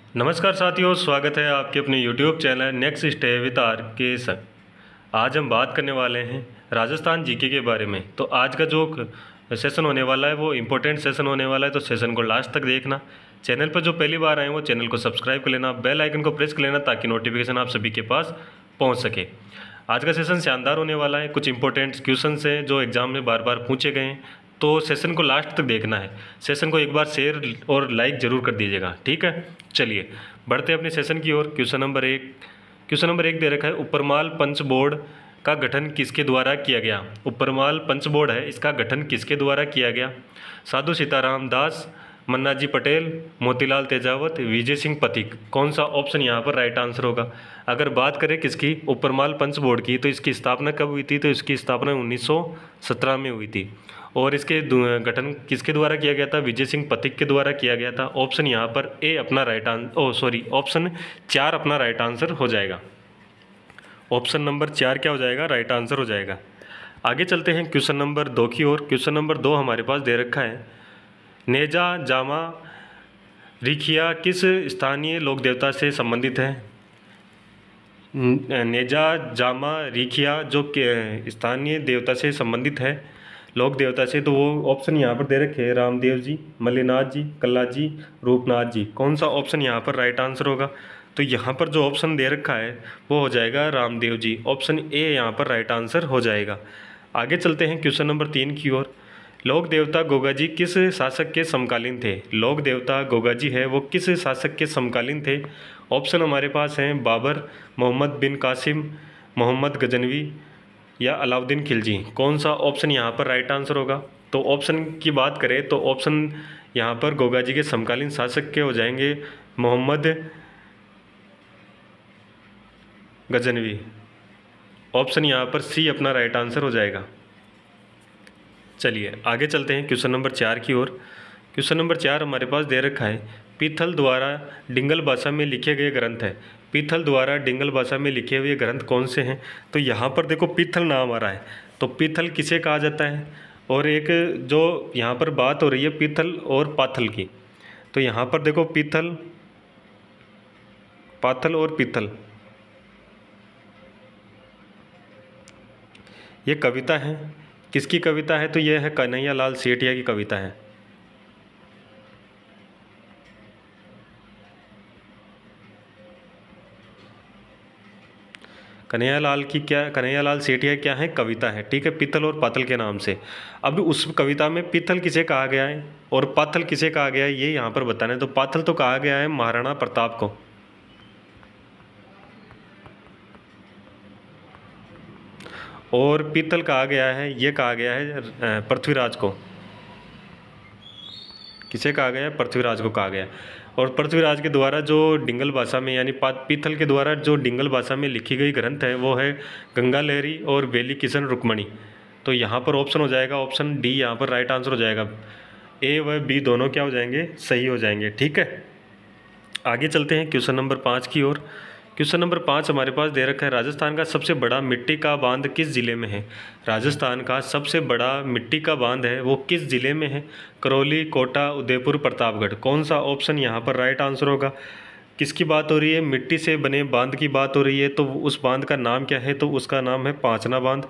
नमस्कार साथियों, स्वागत है आपके अपने YouTube channel next stay with R K संग। आज हम बात करने वाले हैं राजस्थान जीके के बारे में। तो आज का जो सेशन होने वाला है वो इम्पोर्टेंट सेशन होने वाला है, तो सेशन को लास्ट तक देखना। चैनल पर जो पहली बार आए वो चैनल को सब्सक्राइब कर लेना, बेल आइकन को प्रेस कर लेना ताकि नोटिफिकेशन आप सभी के पास पहुँच सके। आज का सेशन शानदार होने वाला है। कुछ इंपॉर्टेंट क्वेश्चन हैं जो एग्जाम में बार बार पूछे गए हैं, तो सेशन को लास्ट तक देखना है। सेशन को एक बार शेयर और लाइक ज़रूर कर दीजिएगा, ठीक है। चलिए बढ़ते हैं अपने सेशन की ओर। क्वेश्चन नंबर एक दे रखा है, उपरमाल पंच बोर्ड का गठन किसके द्वारा किया गया। उपरमाल पंच बोर्ड है, इसका गठन किसके द्वारा किया गया। साधु सीताराम दास, मन्नाजी पटेल, मोतीलाल तेजावत, विजय सिंह पथिक। कौन सा ऑप्शन यहाँ पर राइट आंसर होगा। अगर बात करें किसकी, उपरमाल पंच बोर्ड की, तो इसकी स्थापना कब हुई थी। तो इसकी स्थापना 1917 में हुई थी। और इसके गठन किसके द्वारा किया गया था, विजय सिंह पथिक के द्वारा किया गया था। ऑप्शन यहाँ पर ए अपना राइट आंसर, ऑप्शन 4 अपना राइट आंसर हो जाएगा। ऑप्शन नंबर 4 क्या हो जाएगा, राइट आंसर हो जाएगा। आगे चलते हैं क्वेश्चन नंबर 2 की ओर। क्वेश्चन नंबर 2 हमारे पास दे रखा है, नेजा जामा रिखिया किस स्थानीय लोक देवता से संबंधित है। नेजा जामा रिखिया जो स्थानीय देवता से संबंधित है, लोक देवता से, तो वो ऑप्शन यहाँ पर दे रखे हैं, रामदेव जी, मल्लिनाथ जी, कल्ला जी, रूपनाथ जी। कौन सा ऑप्शन यहाँ पर राइट आंसर होगा। तो यहाँ पर जो ऑप्शन दे रखा है वो हो जाएगा रामदेव जी। ऑप्शन ए यहाँ पर राइट आंसर हो जाएगा। आगे चलते हैं क्वेश्चन नंबर 3 की ओर। लोक देवता गोगा जी किस शासक के समकालीन थे। लोक देवता गोगा जी है वो किस शासक के समकालीन थे। ऑप्शन हमारे पास हैं, बाबर, मोहम्मद बिन कासिम, मोहम्मद गजनवी या अलाउद्दीन खिलजी। कौन सा ऑप्शन यहाँ पर राइट आंसर होगा। तो ऑप्शन की बात करें तो ऑप्शन यहाँ पर गोगा जी के समकालीन शासक के हो जाएंगे मोहम्मद गजनवी। ऑप्शन यहाँ पर सी अपना राइट आंसर हो जाएगा। चलिए आगे चलते हैं क्वेश्चन नंबर 4 की ओर। क्वेश्चन नंबर 4 हमारे पास दे रखा है, पीथल द्वारा डिंगल भाषा में लिखे गए ग्रंथ है। पीथल द्वारा डिंगल भाषा में लिखे हुए ग्रंथ कौन से हैं। तो यहाँ पर देखो पीथल नाम आ रहा है, तो पीथल किसे कहा जाता है। और एक जो यहाँ पर बात हो रही है पीथल और पाथल की, तो यहाँ पर देखो पीथल, पाथल और पीथल, ये कविता है। किसकी कविता है, तो यह है कन्हैया लाल सेठिया की कविता है। कन्हैया लाल सेठिया क्या है, कविता है, ठीक है, पीतल और पातल के नाम से। अब उस कविता में पीतल किसे कहा गया है और पातल किसे कहा गया है ये यहाँ पर बताना है। तो पातल तो कहा गया है महाराणा प्रताप को, और पीतल कहा गया है, ये कहा गया है पृथ्वीराज को। किसे कहा गया है, पृथ्वीराज को कहा गया। और पृथ्वीराज के द्वारा जो डिंगल भाषा में यानी पीथल के द्वारा जो डिंगल भाषा में लिखी गई ग्रंथ है वो है गंगा लहरी और बेली किशन रुक्मणी। तो यहाँ पर ऑप्शन हो जाएगा, ऑप्शन डी यहाँ पर राइट आंसर हो जाएगा। ए व बी दोनों क्या हो जाएंगे, सही हो जाएंगे, ठीक है। आगे चलते हैं क्वेश्चन नंबर 5 की ओर। क्वेश्चन नंबर 5 हमारे पास दे रखा है, राजस्थान का सबसे बड़ा मिट्टी का बांध किस जिले में है। राजस्थान का सबसे बड़ा मिट्टी का बांध है वो किस जिले में है। करौली, कोटा, उदयपुर, प्रतापगढ़। कौन सा ऑप्शन यहाँ पर राइट आंसर होगा। किसकी बात हो रही है, मिट्टी से बने बांध की बात हो रही है, तो उस बांध का नाम क्या है। तो उसका नाम है पांचना बांध।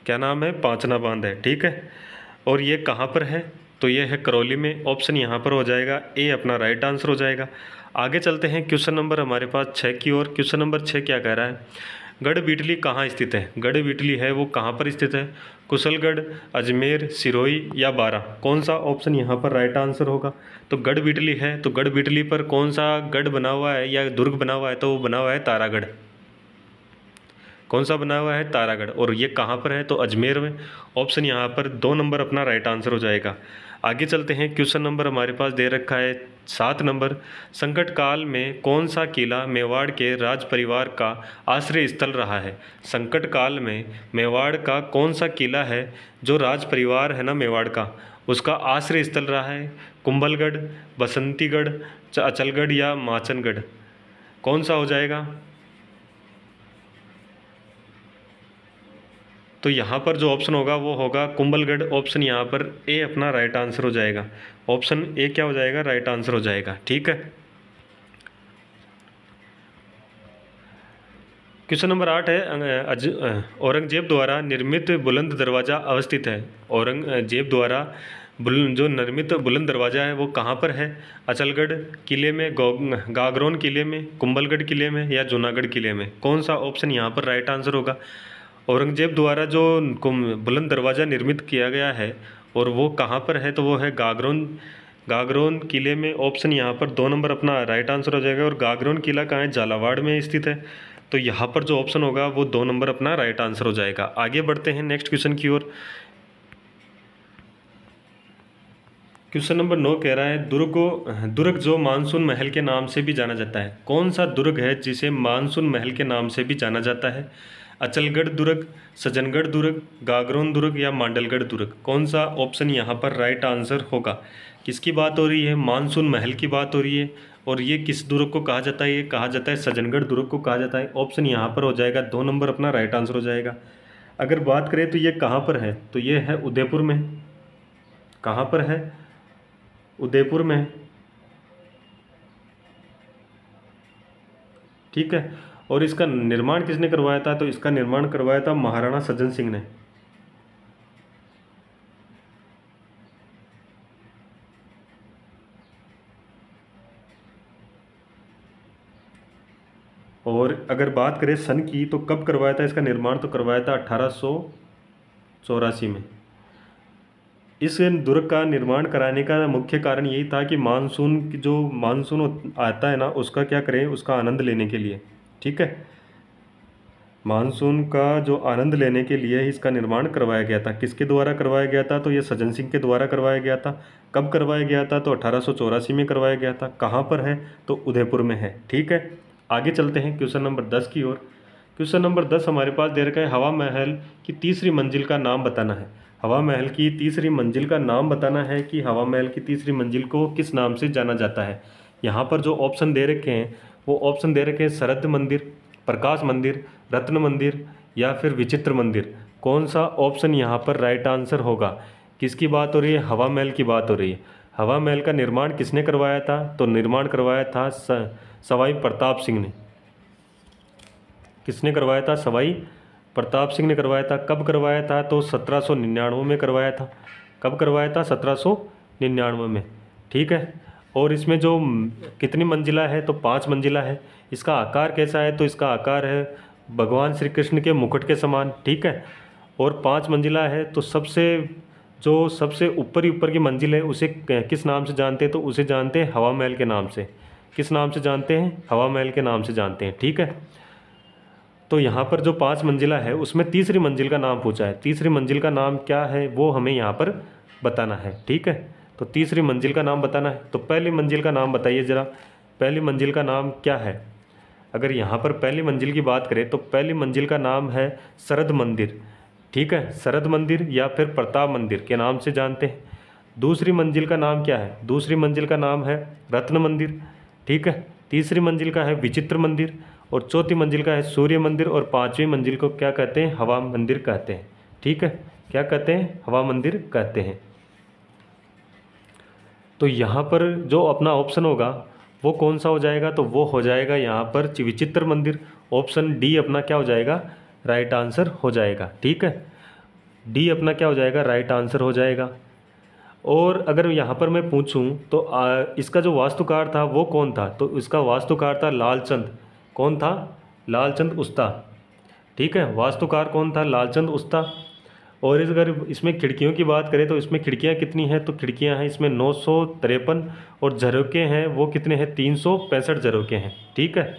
क्या नाम है, पांचना बांध है, ठीक है। और ये कहाँ पर है, तो ये है करौली में। ऑप्शन यहाँ पर हो जाएगा ए अपना राइट आंसर हो जाएगा। आगे चलते हैं क्वेश्चन नंबर हमारे पास 6 की ओर। क्वेश्चन नंबर 6 क्या कह रहा है, गढ़बीटली कहाँ स्थित है। गढ़बीटली है वो कहाँ पर स्थित है। कुशलगढ़, अजमेर, सिरोही या बारा। कौन सा ऑप्शन यहाँ पर राइट आंसर होगा। तो गढ़बीटली है, तो गढ़बीटली पर कौन सा गढ़ बना हुआ है या दुर्ग बना हुआ है, तो वो बना हुआ है तारागढ़। कौन सा बना हुआ है, तारागढ़। और ये कहाँ पर है, तो अजमेर में। ऑप्शन यहाँ पर 2 नंबर अपना राइट आंसर हो जाएगा। आगे चलते हैं क्वेश्चन नंबर हमारे पास दे रखा है 7 नंबर, संकट काल में कौन सा किला मेवाड़ के राज परिवार का आश्रय स्थल रहा है। संकट काल में मेवाड़ का कौन सा किला है जो राज परिवार है ना मेवाड़ का, उसका आश्रय स्थल रहा है। कुंभलगढ़, बसंतीगढ़, अचलगढ़ या माचनगढ़। कौन सा हो जाएगा। तो यहाँ पर जो ऑप्शन होगा वो होगा कुंभलगढ़। ऑप्शन यहाँ पर ए अपना राइट आंसर हो जाएगा। ऑप्शन ए क्या हो जाएगा, राइट आंसर हो जाएगा। ठीक है। क्वेश्चन नंबर 8 है औरंगजेब द्वारा निर्मित बुलंद दरवाज़ा अवस्थित है। औरंगजेब द्वारा जो निर्मित बुलंद दरवाज़ा है वो कहाँ पर है? अचलगढ़ किले में, गागरोन किले में, कुंभलगढ़ किले में या जूनागढ़ किले में? कौन सा ऑप्शन यहाँ पर राइट आंसर होगा? औरंगजेब द्वारा जो बुलंद दरवाज़ा निर्मित किया गया है और वो कहाँ पर है, तो वो है गागरोन किले में। ऑप्शन यहाँ पर 2 नंबर अपना राइट आंसर हो जाएगा। और गागरोन किला कहाँ है? झालावाड़ में स्थित है। तो यहाँ पर जो ऑप्शन होगा वो 2 नंबर अपना राइट आंसर हो जाएगा। आगे बढ़ते हैं नेक्स्ट क्वेश्चन की ओर। क्वेश्चन नंबर 9 कह रहा है दुर्ग जो मानसून महल के नाम से भी जाना जाता है। कौन सा दुर्ग है जिसे मानसून महल के नाम से भी जाना जाता है? अचलगढ़ दुर्ग, सज्जनगढ़ दुर्ग, गागरोन दुर्ग या मांडलगढ़ दुर्ग? कौन सा ऑप्शन यहाँ पर राइट आंसर होगा? किसकी बात हो रही है? मानसून महल की बात हो रही है। और ये किस दुर्ग को कहा जाता है? ये कहा जाता है सज्जनगढ़ दुर्ग को कहा जाता है। ऑप्शन यहाँ पर हो जाएगा 2 नंबर अपना राइट आंसर हो जाएगा। अगर बात करें तो ये कहाँ पर है, तो ये है उदयपुर में। कहाँ पर है? उदयपुर में। ठीक है। और इसका निर्माण किसने करवाया था? तो इसका निर्माण करवाया था महाराणा सज्जन सिंह ने। और अगर बात करें सन की, तो कब करवाया था इसका निर्माण? तो करवाया था 1884 में। इस दुर्ग का निर्माण कराने का मुख्य कारण यही था कि मानसून आता है ना, उसका क्या करें, उसका आनंद लेने के लिए। ठीक है। मानसून का जो आनंद लेने के लिए इसका निर्माण करवाया गया था। किसके द्वारा करवाया गया था? तो ये सज्जन सिंह के द्वारा करवाया गया था। कब करवाया गया था? तो 1884 में करवाया गया था। कहाँ पर है? तो उदयपुर में है। ठीक है। आगे चलते हैं क्वेश्चन नंबर 10 की ओर। क्वेश्चन नंबर 10 हमारे पास दे रखा है हवा महल की तीसरी मंजिल का नाम बताना है। हवा महल की तीसरी मंजिल का नाम बताना है कि हवा महल की तीसरी मंजिल को किस नाम से जाना जाता है। यहाँ पर जो ऑप्शन दे रखे हैं वो ऑप्शन दे रखे हैं सरद मंदिर, प्रकाश मंदिर, रत्न मंदिर या फिर विचित्र मंदिर। कौन सा ऑप्शन यहाँ पर राइट आंसर होगा? किसकी बात हो रही है? हवा महल की बात हो रही है। हवा महल का निर्माण किसने करवाया था? तो निर्माण करवाया था सवाई प्रताप सिंह ने। किसने करवाया था? सवाई प्रताप सिंह ने करवाया था। कब करवाया था? तो 1799 में करवाया था। कब करवाया था? 1799 में। ठीक है। और इसमें जो कितनी मंजिला है? तो 5 मंजिला है। इसका आकार कैसा है? तो इसका आकार है भगवान श्री कृष्ण के मुकुट के समान। ठीक है। और 5 मंजिला है। तो सबसे ऊपर की मंजिल है उसे किस नाम से जानते हैं? तो उसे जानते हैं हवा महल के नाम से। किस नाम से जानते हैं? हवा महल के नाम से जानते हैं। ठीक है। तो यहाँ पर जो 5 मंजिला है उसमें तीसरी मंजिल का नाम पूछा है। तीसरी मंजिल का नाम क्या है वो हमें यहाँ पर बताना है। ठीक है। तो तीसरी मंजिल का नाम बताना है। तो पहली मंजिल का नाम बताइए ज़रा। पहली मंजिल का नाम क्या है? अगर यहाँ पर पहली मंजिल की बात करें तो पहली मंजिल का नाम है सरद मंदिर। ठीक है। सरद मंदिर या फिर प्रताप मंदिर के नाम से जानते हैं। दूसरी मंजिल का नाम क्या है? दूसरी मंजिल का नाम है रत्न मंदिर। ठीक है। तीसरी मंजिल का है विचित्र मंदिर और चौथी मंजिल का है सूर्य मंदिर और 5वीं मंजिल को क्या कहते हैं? हवा मंदिर कहते हैं। ठीक है। क्या कहते हैं? हवा मंदिर कहते हैं। तो यहाँ पर जो अपना ऑप्शन होगा वो कौन सा हो जाएगा? तो वो हो जाएगा यहाँ पर विचित्र मंदिर। ऑप्शन डी अपना क्या हो जाएगा? राइट आंसर हो जाएगा। ठीक है। डी अपना क्या हो जाएगा? राइट आंसर हो जाएगा। और अगर यहाँ पर मैं पूछूं तो इसका जो वास्तुकार था वो कौन था? तो इसका वास्तुकार था लालचंद। कौन था? लालचंद उस्ता। ठीक है। वास्तुकार कौन था? लालचंद उस्ता। और अगर इसमें खिड़कियों की बात करें तो इसमें खिड़कियाँ कितनी हैं? तो खिड़कियाँ हैं इसमें 953 और झरोके हैं वो कितने हैं? 365 झरोके हैं। ठीक है।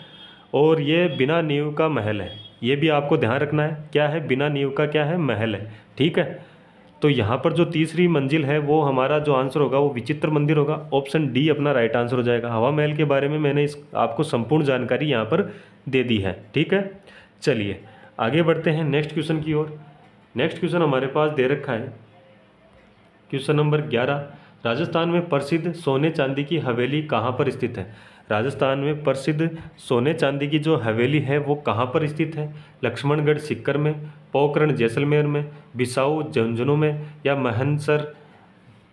और ये बिना नींव का महल है। ये भी आपको ध्यान रखना है। क्या है? बिना नींव का क्या है? महल है। ठीक है। तो यहाँ पर जो तीसरी मंजिल है वो हमारा जो आंसर होगा वो विचित्र मंदिर होगा। ऑप्शन डी अपना राइट आंसर हो जाएगा। हवा महल के बारे में मैंने आपको संपूर्ण जानकारी यहाँ पर दे दी है। ठीक है। चलिए आगे बढ़ते हैं नेक्स्ट क्वेश्चन की ओर। नेक्स्ट क्वेश्चन हमारे पास दे रखा है क्वेश्चन नंबर 11। राजस्थान में प्रसिद्ध सोने चांदी की हवेली कहाँ पर स्थित है? राजस्थान में प्रसिद्ध सोने चांदी की जो हवेली है वो कहाँ पर स्थित है? लक्ष्मणगढ़ सीकर में, पोखरण जैसलमेर में, बिसाऊ झुंझुनू में, या महनसर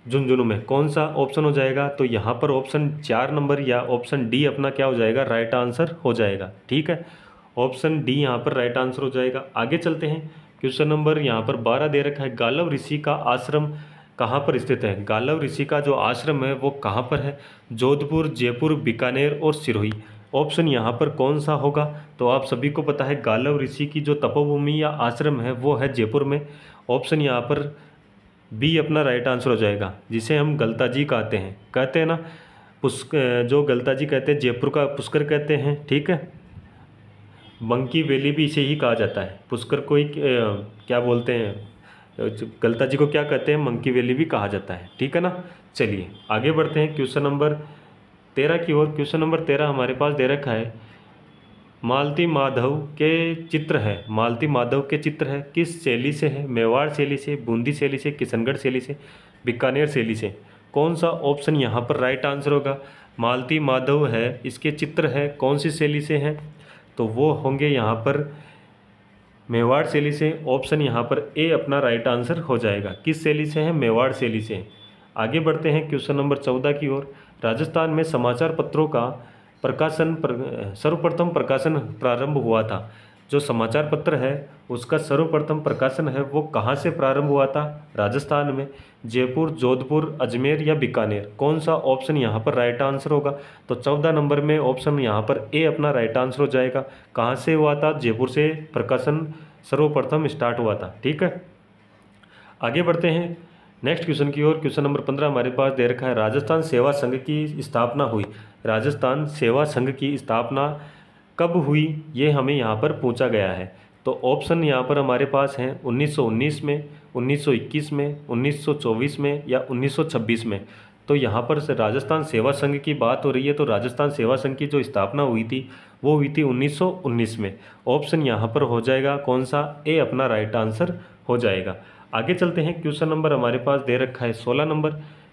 झुंझुनू में। कौन सा ऑप्शन हो जाएगा? तो यहाँ पर ऑप्शन 4 नंबर या ऑप्शन डी अपना क्या हो जाएगा? राइट आंसर हो जाएगा। ठीक है, ऑप्शन डी यहाँ पर राइट आंसर हो जाएगा। आगे चलते हैं, क्वेश्चन नंबर यहाँ पर 12 दे रखा है, गालव ऋषि का आश्रम कहाँ पर स्थित है? गालव ऋषि का जो आश्रम है वो कहाँ पर है? जोधपुर, जयपुर, बीकानेर और सिरोही। ऑप्शन यहाँ पर कौन सा होगा? तो आप सभी को पता है गालव ऋषि की जो तपोभूमि या आश्रम है वो है जयपुर में। ऑप्शन यहाँ पर बी अपना राइट आंसर हो जाएगा, जिसे हम गलताजी कहते हैं ना, जो गलताजी कहते हैं, जयपुर का पुष्कर कहते हैं। ठीक है, मंकी वैली भी इसे ही कहा जाता है। पुष्कर को ही क्या बोलते हैं, गलताजी को क्या कहते हैं? मंकी वैली भी कहा जाता है। ठीक है ना। चलिए आगे बढ़ते हैं क्वेश्चन नंबर 13 की ओर। क्वेश्चन नंबर 13 हमारे पास दे रखा है, मालती माधव के चित्र है। मालती माधव के चित्र है किस शैली से है? मेवाड़ शैली से, बूंदी शैली से, किशनगढ़ शैली से, बीकानेर शैली से। कौन सा ऑप्शन यहाँ पर राइट आंसर होगा? मालती माधव है, इसके चित्र है, कौन सी शैली से हैं? तो वो होंगे यहाँ पर मेवाड़ शैली से। ऑप्शन यहाँ पर ए अपना राइट आंसर हो जाएगा। किस शैली से है? मेवाड़ शैली से। आगे बढ़ते हैं क्वेश्चन नंबर 14 की ओर। राजस्थान में समाचार पत्रों का सर्वप्रथम प्रकाशन प्रारंभ हुआ था। जो समाचार पत्र है उसका सर्वप्रथम प्रकाशन है वो कहाँ से प्रारंभ हुआ था? राजस्थान में। जयपुर, जोधपुर, अजमेर या बीकानेर। कौन सा ऑप्शन यहाँ पर राइट आंसर होगा? तो 14 नंबर में ऑप्शन यहाँ पर ए अपना राइट आंसर हो जाएगा। कहाँ से हुआ था? जयपुर से प्रकाशन सर्वप्रथम स्टार्ट हुआ था। ठीक है, आगे बढ़ते हैं नेक्स्ट क्वेश्चन की ओर। क्वेश्चन नंबर 15 हमारे पास दे रखा है, राजस्थान सेवा संघ की स्थापना हुई। राजस्थान सेवा संघ की स्थापना कब हुई? ये हमें यहाँ पर पूछा गया है। तो ऑप्शन यहाँ पर हमारे पास हैं 1919 में, 1921 में, 1924 में या 1926 में। तो यहाँ पर से राजस्थान सेवा संघ की बात हो रही है, तो राजस्थान सेवा संघ की जो स्थापना हुई थी वो हुई थी 1919 में। ऑप्शन यहाँ पर हो जाएगा कौन सा? ए अपना राइट आंसर हो जाएगा। आगे चलते हैं, क्वेश्चन नंबर हमारे पास दे रखा है 16 नंबर।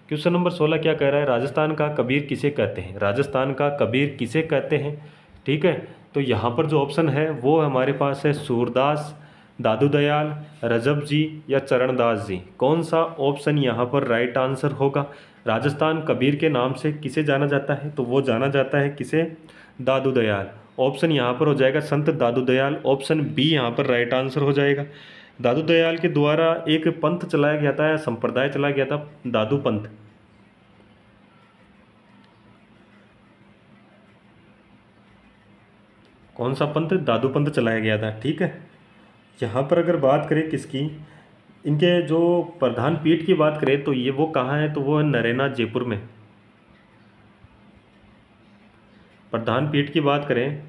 क्वेश्चन नंबर 16 क्या कह रहा है? राजस्थान का कबीर किसे कहते हैं? राजस्थान का कबीर किसे कहते हैं? ठीक है, तो यहाँ पर जो ऑप्शन है वो हमारे पास है सूरदास, दादू दयाल, रजब जी या चरणदास जी। कौन सा ऑप्शन यहाँ पर राइट आंसर होगा? राजस्थान कबीर के नाम से किसे जाना जाता है? तो वो जाना जाता है किसे? दादू दयाल। ऑप्शन यहाँ पर हो जाएगा संत दादू दयाल। ऑप्शन बी यहाँ पर राइट आंसर हो जाएगा। दादू दयाल के द्वारा एक पंथ चलाया गया था या संप्रदाय चलाया गया था, दादू पंथ। कौन सा पंथ? दादू पंथ चलाया गया था। ठीक है, यहाँ पर अगर बात करें किसकी, इनके जो प्रधान पीठ की बात करें तो ये वो कहाँ है? तो वो है नरेना, जयपुर में। प्रधान पीठ की बात करें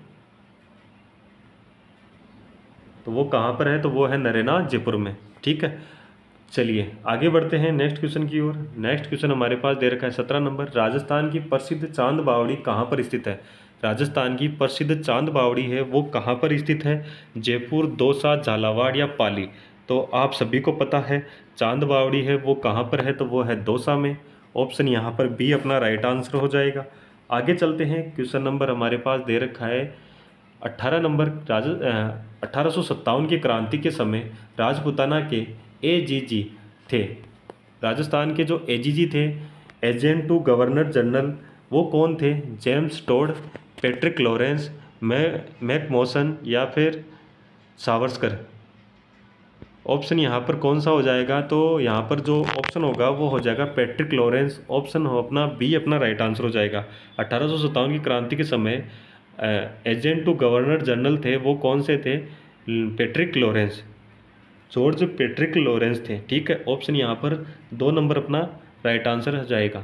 तो वो कहाँ पर है? तो वो है नरेना, जयपुर में। ठीक है, चलिए आगे बढ़ते हैं नेक्स्ट क्वेश्चन की ओर। नेक्स्ट क्वेश्चन हमारे पास दे रखा है 17 नंबर, राजस्थान की प्रसिद्ध चांद बावड़ी कहाँ पर स्थित है? राजस्थान की प्रसिद्ध चांद बावड़ी है वो कहाँ पर स्थित है? जयपुर, दौसा, झालावाड़ या पाली। तो आप सभी को पता है चांद बावड़ी है वो कहाँ पर है? तो वो है दौसा में। ऑप्शन यहाँ पर बी अपना राइट आंसर हो जाएगा। आगे चलते हैं, क्वेश्चन नंबर हमारे पास दे रखा है 18 नंबर। 1857 की क्रांति के समय राजपूताना के एजीजी थे। राजस्थान के जो एजीजी थे, एजेंट टू गवर्नर जनरल, वो कौन थे? जेम्स टोड, पैट्रिक लॉरेंस, मैकमोसन या फिर सावरकर। ऑप्शन यहाँ पर कौन सा हो जाएगा? तो यहाँ पर जो ऑप्शन होगा वो हो जाएगा पैट्रिक लॉरेंस। ऑप्शन हो अपना बी अपना राइट आंसर हो जाएगा। 1857 की क्रांति के समय एजेंट टू गवर्नर जनरल थे वो कौन से थे? Patrick Lawrence, George Patrick Lawrence थे। ठीक है, ऑप्शन यहाँ पर 2 नंबर अपना राइट आंसर हो जाएगा।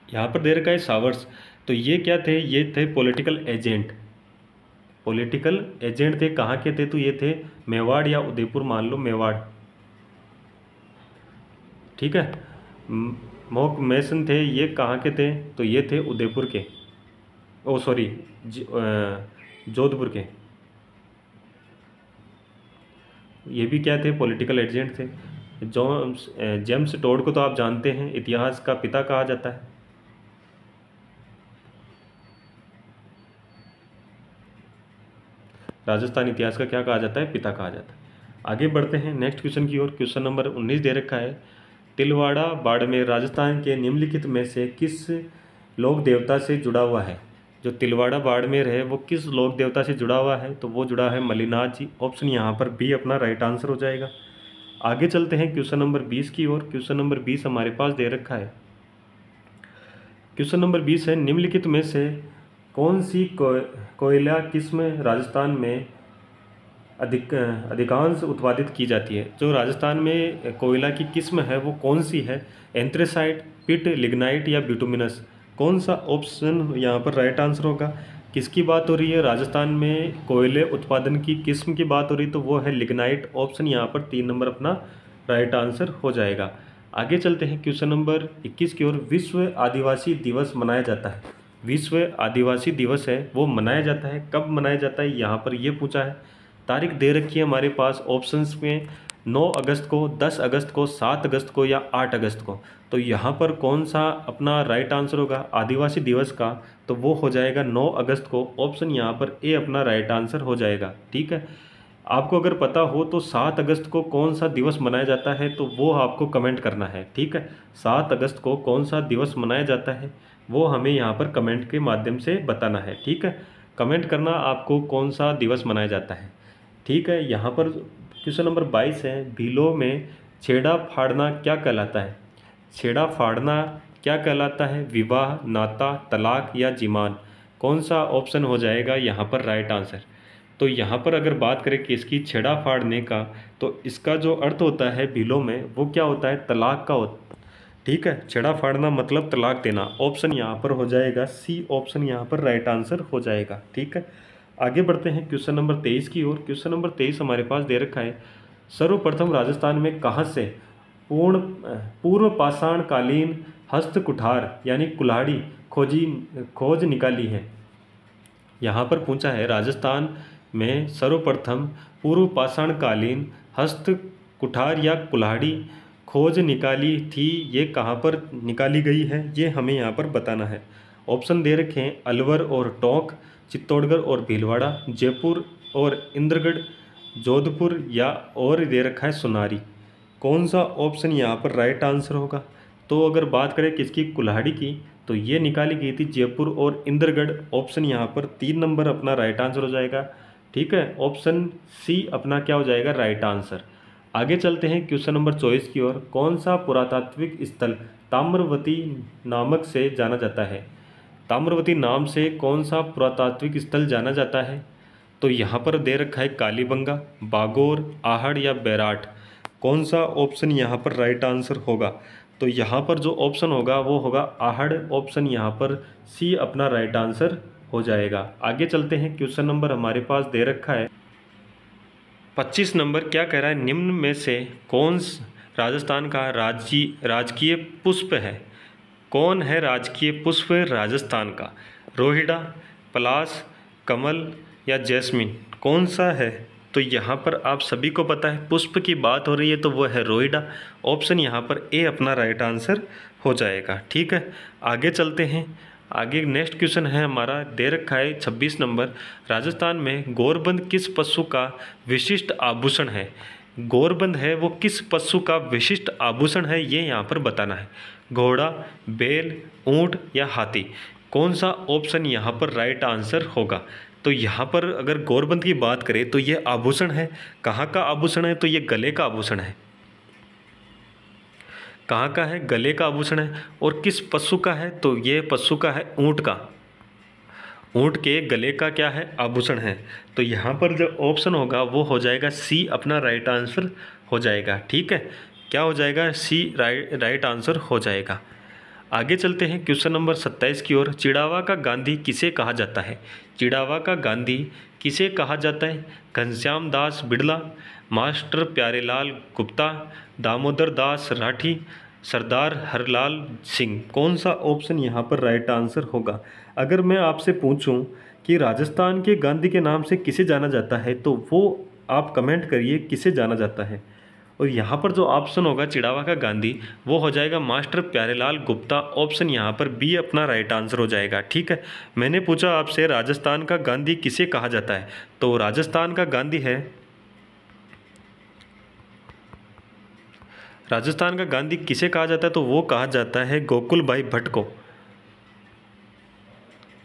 यहाँ पर दे रखा है सावर्स, तो ये क्या थे? ये थे पॉलिटिकल एजेंट। पॉलिटिकल एजेंट थे, कहाँ के थे? तो ये थे मेवाड़ या उदयपुर, मान लो मेवाड़। ठीक है, मोक मैसन थे, ये कहाँ के थे? तो ये थे उदयपुर के, ओ सॉरी जोधपुर के। ये भी क्या थे? पॉलिटिकल एजेंट थे। जेम्स टोड को तो आप जानते हैं, इतिहास का पिता कहा जाता है। राजस्थान इतिहास का क्या कहा जाता है? पिता कहा जाता है। आगे बढ़ते हैं नेक्स्ट क्वेश्चन की ओर। क्वेश्चन नंबर 19 दे रखा है, तिलवाड़ा बाड़मेर राजस्थान के निम्नलिखित में से किस लोक देवता से जुड़ा हुआ है। जो तिलवाड़ा बाड़मेर है वो किस लोक देवता से जुड़ा हुआ है, तो वो जुड़ा है मल्लिनाथ जी। ऑप्शन यहाँ पर बी अपना राइट आंसर हो जाएगा। आगे चलते हैं क्वेश्चन नंबर 20 की ओर। क्वेश्चन नंबर 20 हमारे पास दे रखा है। क्वेश्चन नंबर 20 है, निम्नलिखित में से कौन सी कोयला किस्म राजस्थान में अधिकांश उत्पादित की जाती है। जो राजस्थान में कोयला की किस्म है वो कौन सी है, एंथ्रेसाइट, पिट, लिग्नाइट या बिटुमिनस। कौन सा ऑप्शन यहाँ पर राइट आंसर होगा। किसकी बात हो रही है, राजस्थान में कोयले उत्पादन की किस्म की बात हो रही है, तो वो है लिग्नाइट। ऑप्शन यहाँ पर 3 नंबर अपना राइट आंसर हो जाएगा। आगे चलते हैं क्वेश्चन नंबर 21 की ओर। विश्व आदिवासी दिवस मनाया जाता है। विश्व आदिवासी दिवस है वो मनाया जाता है, कब मनाया जाता है यहाँ पर ये पूछा है। तारीख दे रखी है हमारे पास ऑप्शंस में 9 अगस्त को, 10 अगस्त को, 7 अगस्त को या 8 अगस्त को। तो यहाँ पर कौन सा अपना राइट आंसर होगा आदिवासी दिवस का, तो वो हो जाएगा 9 अगस्त को। ऑप्शन यहाँ पर ए अपना राइट आंसर हो जाएगा। ठीक है, आपको अगर पता हो तो 7 अगस्त को कौन सा दिवस मनाया जाता है तो वो आपको कमेंट करना है। ठीक है, 7 अगस्त को कौन सा दिवस मनाया जाता है वो हमें यहाँ पर कमेंट के माध्यम से बताना है। ठीक है, कमेंट करना आपको कौन सा दिवस मनाया जाता है। ठीक है, यहाँ पर क्वेश्चन नंबर 22 है, भीलों में छेड़ा फाड़ना क्या कहलाता है। छेड़ा फाड़ना क्या कहलाता है, विवाह, नाता, तलाक या जिमान। कौन सा ऑप्शन हो जाएगा यहाँ पर राइट आंसर। तो यहाँ पर अगर बात करें कि इसकी छेड़ा फाड़ने का, तो इसका जो अर्थ होता है भीलों में वो क्या होता है, तलाक का होता। ठीक है, छेड़ा फाड़ना मतलब तलाक देना। ऑप्शन यहाँ पर हो जाएगा सी, ऑप्शन यहाँ पर राइट आंसर हो जाएगा। ठीक है, आगे बढ़ते हैं क्वेश्चन नंबर 23 की ओर। क्वेश्चन नंबर 23 हमारे पास दे रखा है, सर्वप्रथम राजस्थान में कहाँ से पूर्व पाषाण कालीन हस्त कुठार यानी कुल्हाड़ी खोज निकाली है। यहाँ पर पूछा है राजस्थान में सर्वप्रथम पूर्व पाषाण कालीन हस्त कुठार या कुल्हाड़ी खोज निकाली थी, ये कहाँ पर निकाली गई है ये हमें यहाँ पर बताना है। ऑप्शन दे रखे हैं अलवर और टोंक, चित्तौड़गढ़ और भीलवाड़ा, जयपुर और इंद्रगढ़, जोधपुर या और दे रखा है सोनारी। कौन सा ऑप्शन यहाँ पर राइट आंसर होगा। तो अगर बात करें किसकी, कुल्हाड़ी की, तो ये निकाली गई थी जयपुर और इंद्रगढ़। ऑप्शन यहाँ पर 3 नंबर अपना राइट आंसर हो जाएगा। ठीक है, ऑप्शन सी अपना क्या हो जाएगा राइट आंसर। आगे चलते हैं क्वेश्चन नंबर 24 की ओर। कौन सा पुरातात्विक स्थल ताम्रवती नामक से जाना जाता है। ताम्रवती नाम से कौन सा पुरातात्विक स्थल जाना जाता है। तो यहाँ पर दे रखा है कालीबंगा, बागोर, आहड़ या बैराट। कौन सा ऑप्शन यहाँ पर राइट आंसर होगा। तो यहाँ पर जो ऑप्शन होगा वो होगा आहड़। ऑप्शन यहाँ पर सी अपना राइट आंसर हो जाएगा। आगे चलते हैं क्वेश्चन नंबर हमारे पास दे रखा है 25 नंबर, क्या कह रहा है, निम्न में से कौन राजस्थान का राजकीय पुष्प है। कौन है राजकीय पुष्प राजस्थान का, रोहिड़ा, पलाश, कमल या जैस्मिन। कौन सा है। तो यहाँ पर आप सभी को पता है पुष्प की बात हो रही है तो वो है रोहिड़ा। ऑप्शन यहाँ पर ए अपना राइट आंसर हो जाएगा। ठीक है, आगे चलते हैं। आगे नेक्स्ट क्वेश्चन है हमारा दे रखा है 26 नंबर, राजस्थान में गोरबंद किस पशु का विशिष्ट आभूषण है। गोरबंद है वो किस पशु का विशिष्ट आभूषण है ये यहाँ पर बताना है। घोड़ा, बैल, ऊंट या हाथी। कौन सा ऑप्शन यहाँ पर राइट आंसर होगा। तो यहाँ पर अगर गोरबंद की बात करें तो ये आभूषण है, कहाँ का आभूषण है, तो ये गले का आभूषण है। कहाँ का है, गले का आभूषण है। और किस पशु का है, तो ये पशु का है ऊंट का। ऊंट के गले का क्या है, आभूषण है। तो यहाँ पर जो ऑप्शन होगा वो हो जाएगा सी अपना राइट आंसर हो जाएगा। ठीक है, क्या हो जाएगा, सी राइट आंसर हो जाएगा। आगे चलते हैं क्वेश्चन नंबर 27 की ओर। चिड़ावा का गांधी किसे कहा जाता है। चिड़ावा का गांधी किसे कहा जाता है। घनश्याम दास बिड़ला, मास्टर प्यारेलाल गुप्ता, दामोदर दास राठी, सरदार हरलाल सिंह। कौन सा ऑप्शन यहाँ पर राइट आंसर होगा। अगर मैं आपसे पूछूं कि राजस्थान के गांधी के नाम से किसे जाना जाता है तो वो आप कमेंट करिए किसे जाना जाता है। और यहाँ पर जो ऑप्शन होगा चिड़ावा का गांधी वो हो जाएगा मास्टर प्यारेलाल गुप्ता। ऑप्शन यहाँ पर बी अपना राइट आंसर हो जाएगा। ठीक है, मैंने पूछा आपसे राजस्थान का गांधी किसे कहा जाता है, तो राजस्थान का गांधी है राजस्थान का गांधी किसे कहा जाता है, तो वो कहा जाता है गोकुल भाई भट्ट को।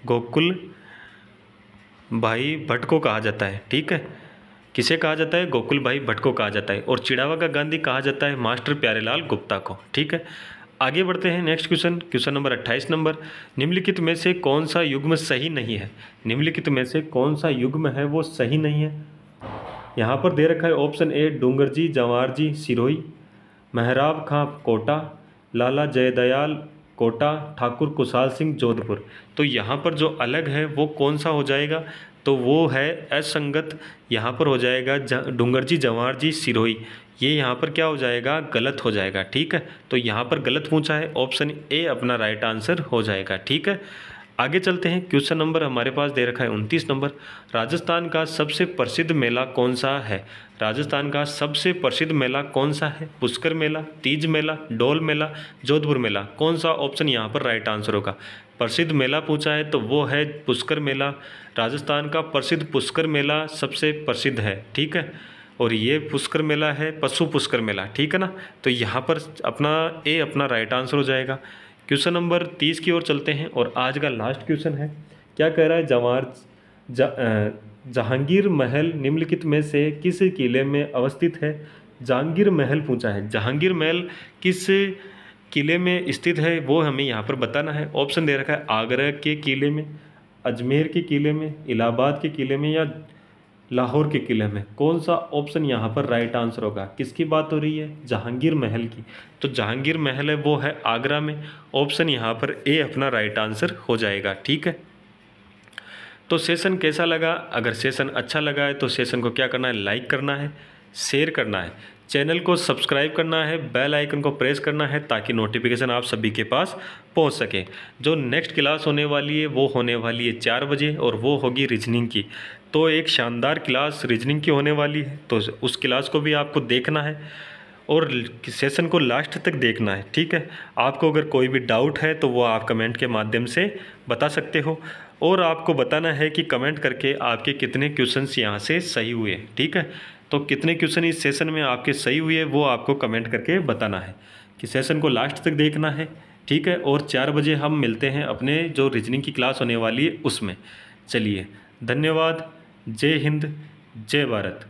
गोकुल भाई भट्ट को कहा जाता है, ठीक है। किसे कहा जाता है, गोकुल भाई भट्ट को कहा जाता है। और चिड़ावा का गांधी कहा जाता है मास्टर प्यारेलाल गुप्ता को, ठीक है। आगे बढ़ते हैं, नेक्स्ट क्वेश्चन नंबर 28 नंबर, निम्नलिखित में से कौन सा युग्म सही नहीं है। निम्नलिखित में से कौन सा युग्म है वो सही नहीं है। यहाँ पर दे रखा है ऑप्शन ए डूंगरजी जवाहरजी सिरोही, मेहराब खां कोटा, लाला जयदयाल कोटा, ठाकुर कुशाल सिंह जोधपुर। तो यहाँ पर जो अलग है वो कौन सा हो जाएगा, तो वो है असंगत। यहाँ पर हो जाएगा डूंगरजी जवाहरजी सिरोही। ये यहाँ पर क्या हो जाएगा, गलत हो जाएगा, ठीक है। तो यहाँ पर गलत पूछा है, ऑप्शन ए अपना राइट आंसर हो जाएगा, ठीक है। आगे चलते हैं, क्वेश्चन नंबर हमारे पास दे रखा है 29 नंबर, राजस्थान का सबसे प्रसिद्ध मेला कौन सा है। राजस्थान का सबसे प्रसिद्ध मेला कौन सा है, पुष्कर मेला, तीज मेला, डोल मेला, जोधपुर मेला। कौन सा ऑप्शन यहाँ पर राइट आंसर होगा। प्रसिद्ध मेला पूछा है तो वो है पुष्कर मेला। राजस्थान का प्रसिद्ध पुष्कर मेला सबसे प्रसिद्ध है, ठीक है। और ये पुष्कर मेला है पशु पुष्कर मेला, ठीक है ना। तो यहाँ पर अपना राइट आंसर हो जाएगा। क्वेश्चन नंबर 30 की ओर चलते हैं और आज का लास्ट क्वेश्चन है। क्या कह रहा है, जहांगीर महल निम्नलिखित में से किस किले में अवस्थित है। जहांगीर महल पूछा है, जहांगीर महल किस किले में स्थित है वो हमें यहाँ पर बताना है। ऑप्शन दे रखा है आगरा के किले में, अजमेर के किले में, इलाहाबाद के किले में या लाहौर के किले में। कौन सा ऑप्शन यहाँ पर राइट आंसर होगा। किसकी बात हो रही है, जहांगीर महल की। तो जहांगीर महल है वो है आगरा में। ऑप्शन यहाँ पर ए अपना राइट आंसर हो जाएगा, ठीक है। तो सेशन कैसा लगा, अगर सेशन अच्छा लगा है तो सेशन को क्या करना है, लाइक करना है, शेयर करना है, चैनल को सब्सक्राइब करना है, बेल आइकन को प्रेस करना है ताकि नोटिफिकेशन आप सभी के पास पहुंच सके। जो नेक्स्ट क्लास होने वाली है वो होने वाली है 4 बजे और वो होगी रीजनिंग की। तो एक शानदार क्लास रीजनिंग की होने वाली है, तो उस क्लास को भी आपको देखना है और सेशन को लास्ट तक देखना है, ठीक है। आपको अगर कोई भी डाउट है तो वो आप कमेंट के माध्यम से बता सकते हो और आपको बताना है कि कमेंट करके आपके कितने क्वेश्चंस यहाँ से सही हुए, ठीक है। तो कितने क्वेश्चन इस सेशन में आपके सही हुए वो आपको कमेंट करके बताना है, कि सेशन को लास्ट तक देखना है, ठीक है। और 4 बजे हम मिलते हैं अपने जो रीजनिंग की क्लास होने वाली है उसमें। चलिए, धन्यवाद। जय हिंद, जय भारत।